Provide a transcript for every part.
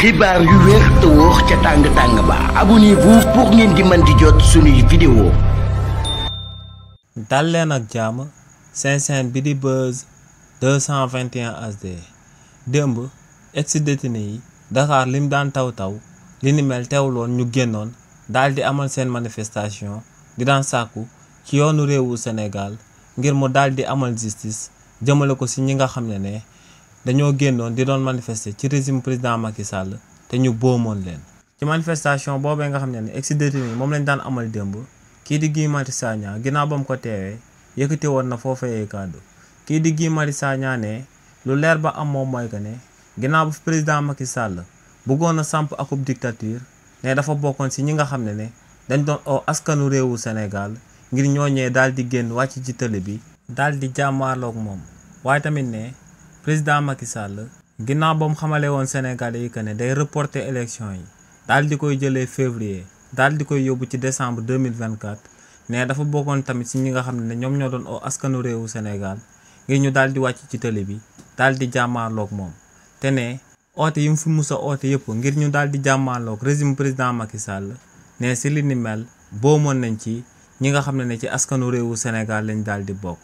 xibaar yu wér te wóor ca tàng ba abonnez-vous pour ngeen di mën di jot suñuy vidéo. dal leen ak jàmm seen chaîne bi di Buzz 221 HD. démb ex-détenu yi Dakar lim daan taw li ni mel teewloon ñu génnoon daal di amal seen manifestation di daan sàkku ci yoonu réewu Sénégal ngir mu daal di amal justice jëmale ko ci ñi nga xam ne dañoo génnoon di doon manifester ci régime président Macky Sall te ñu boomoon leen. ci manifestation boobee nga xam ne ex-détenu yi moom lañ daan amal démb kii di Guy Marius Sagna ginnaaw ba mu ko teewee yëkkati woon na foofee kàddu kii di Guy Marius Sagna ne lu leer ba am moom mooy que ne ginnaaw bu fi président Macky Sall bëggoon a samp akub dictature ne dafa bokkoon ci ñi nga xam ne dañ doon oo askanu réewu Sénégal ngir ñooñee daal di génn wàcc ci télé bi daal di jàmmaarloog moom. waaye tamit ne président Macky Sall ginnaaw ba mu xamale woon Sénégalais yi que ne day reporter élection yi daal di koy jëlee février daal di koy yóbbu ci décembre 2024 ne dafa bokkoon tamit ci ñi nga xam ne ñoom ñoo doon oo askanu réewu Sénégal ngir ñu daal di wàcc ci télé bi daal di jàmmaarloog moom. te ne oote yi mu fi musa oote yëpp ngir ñu daal di jàmmaarloog régime président Macky Sall ne ci li ni mel boomoon nañ ci ñi nga xam ne ci askanu réewu Sénégal lañ daal di bokk.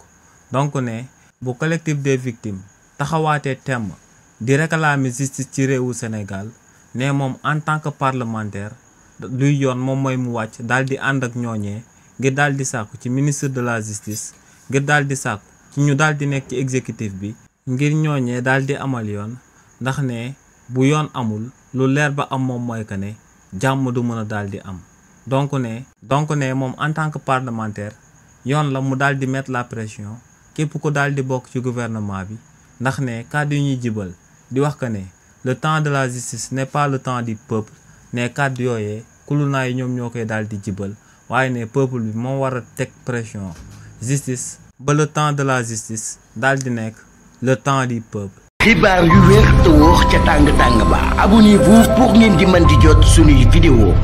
donc ne bu collectif des victimes taxawaatee temm di réclamer justice ci réewu Sénégal ne moom en tant que parlementaire luy yoon moom mooy mu wàcc daal di ànd ak ñooñee ngir daal di sàkku ci ministre de la justice ngir daal di sàkku ci ñu daal di nekk ci exécutif bi ngir ñooñee daal di amal yoon ndax ne bu yoon amul lu leer ba am moom mooy que ne jàmm du mën a daal di am. donc ne moom en tant que parlementaire yoon la mu daal di mettre la pression képp ko daal di bokk ci gouvernement bi ndax ne kàddu yi ñuy jibal di wax que ne le temps de la justice n'est pas le temps du peuple ne kàddu yooyee kulunaa yi ñoom ñoo koy daal di jibal waaye ne peuple bi moo war a teg pression justice ba le temps de la justice daal di nekk le temps du peuple. xibaar yu wér te wóor ca tàng ba abonnez-vous pour ngeen di mën di jot suñuy vidéo.